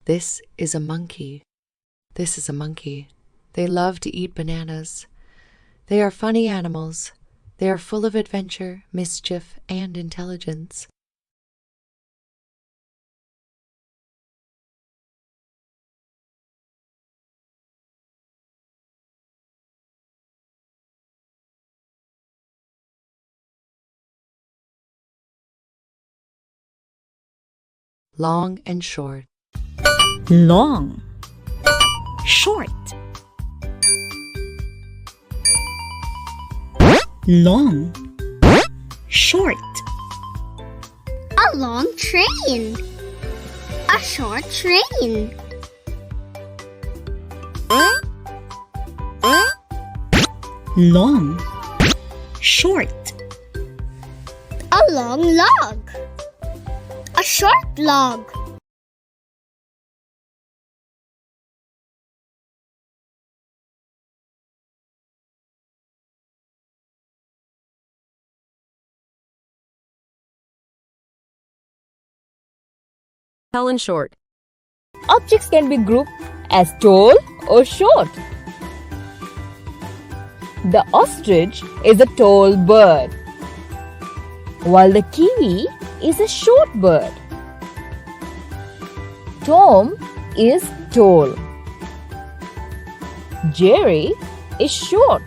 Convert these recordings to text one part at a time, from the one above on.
This is a monkey. This is a monkey. They love to eat bananas. They are funny animals. They are full of adventure, mischief, and intelligence. Long and short. Long, short. Long, short. A long train. A short train. Long, short. A long log. A short log. Tall and short. Objects can be grouped as tall or short. The ostrich is a tall bird, while the kiwi is a short bird. Tom is tall. Jerry is short.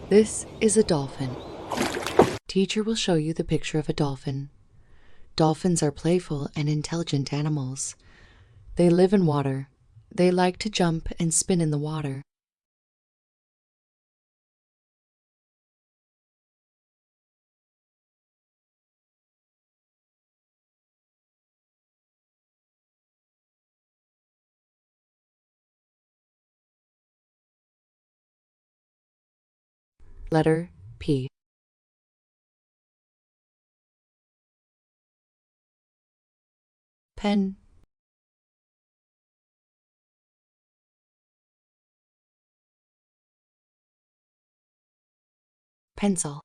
This is a dolphin. Teacher will show you the picture of a dolphin. Dolphins are playful and intelligent animals. They live in water. They like to jump and spin in the water. Letter P. Pen. Pencil.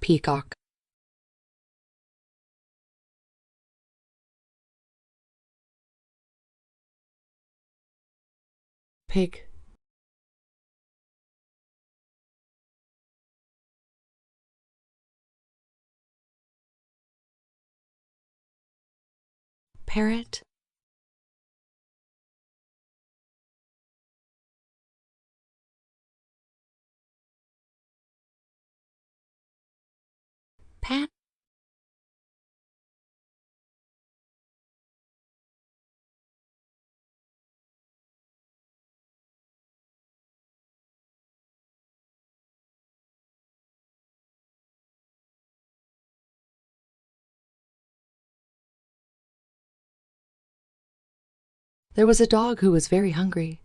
Peacock. Pig. Parrot. Pat. There was a dog who was very hungry.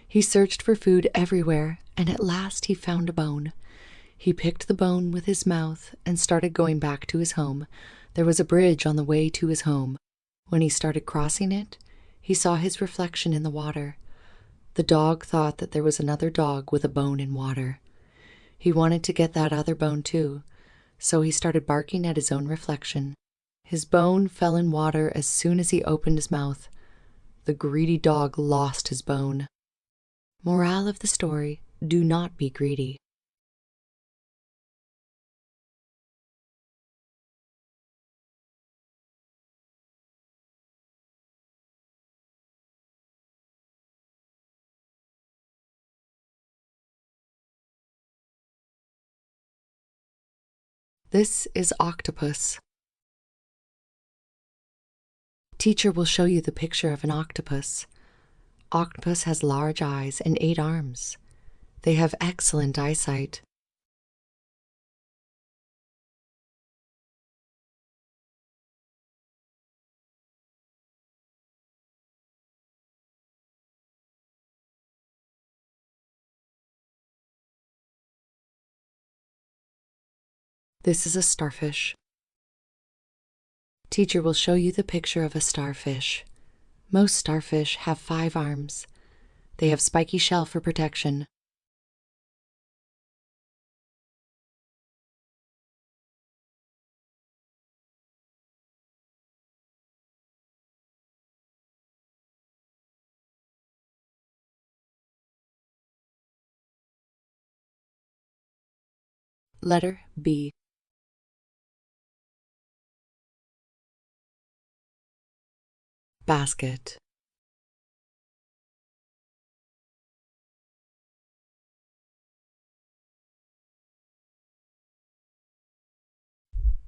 He searched for food everywhere, and at last he found a bone. He picked the bone with his mouth and started going back to his home. There was a bridge on the way to his home. When he started crossing it, he saw his reflection in the water. The dog thought that there was another dog with a bone in water. He wanted to get that other bone too, so he started barking at his own reflection. His bone fell in water as soon as he opened his mouth. The greedy dog lost his bone. Morale of the story: do not be greedy. This is octopus. Teacher will show you the picture of an octopus. Octopus has large eyes and 8 arms. They have excellent eyesight. This is a starfish. Teacher will show you the picture of a starfish. Most starfish have 5 arms. They have spiky shell for protection. Letter B. Basket.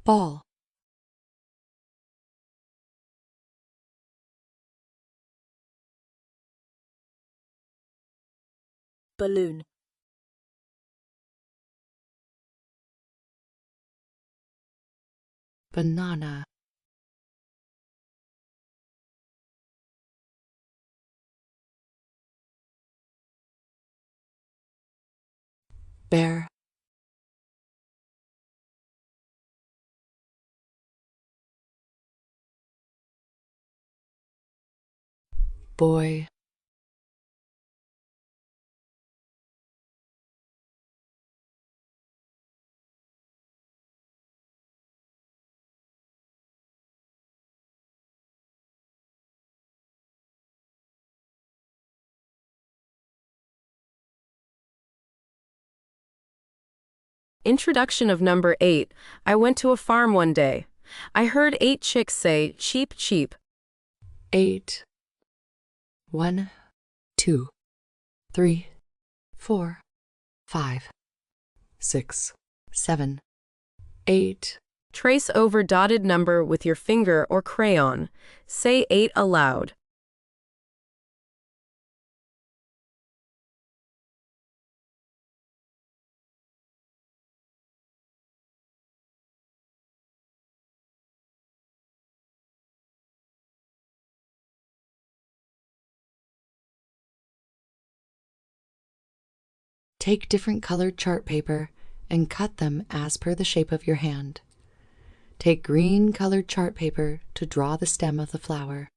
Ball. Balloon. Banana. Bear. Boy. Introduction of number 8. I went to a farm one day. I heard 8 chicks say, cheep, cheep. 8. 1, 2, 3, 4, 5, 6, 7, 8. Trace over dotted number with your finger or crayon. Say 8 aloud. Take different colored chart paper and cut them as per the shape of your hand. Take green colored chart paper to draw the stem of the flower.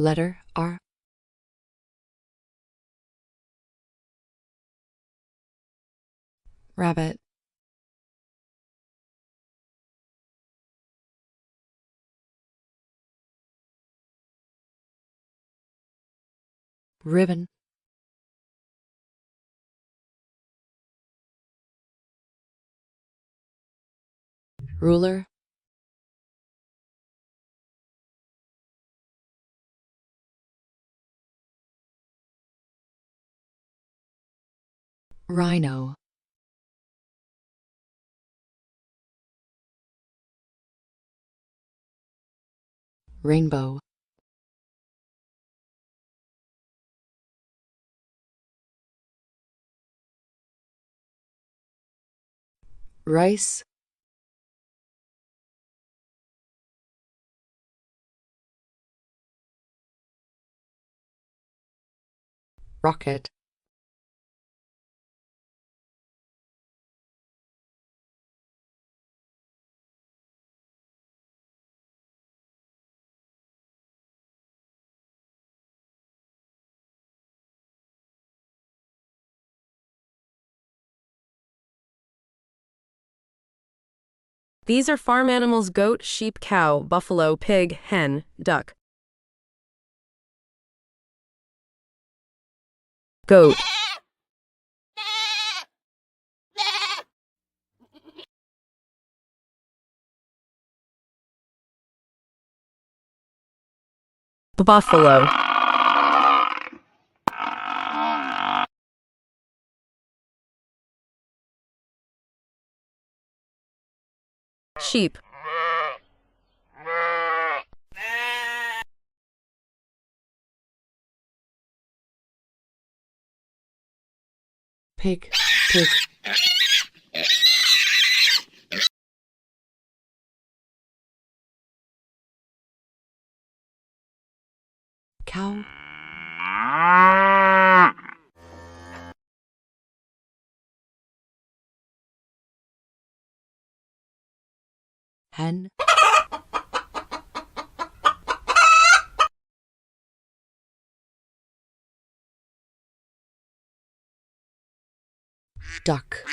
Letter R. Rabbit. Ribbon. Ruler. Rhino. Rainbow. Rice. Rocket. These are farm animals: goat, sheep, cow, buffalo, pig, hen, duck. Goat. Buffalo. Sheep. Pig. Pig. Cow. Hen. Duck.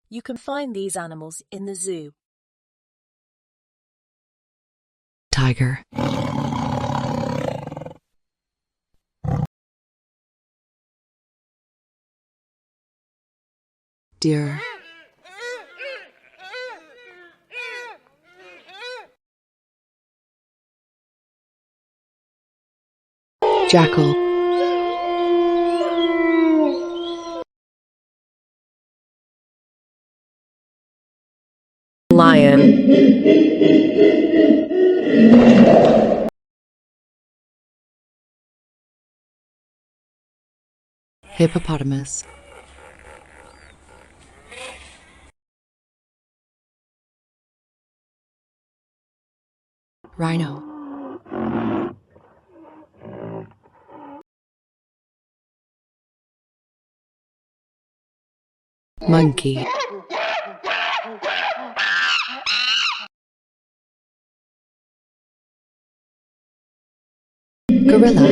You can find these animals in the zoo. Tiger. Deer. Jackal. Lion. Hippopotamus. Rhino. Monkey. Gorilla.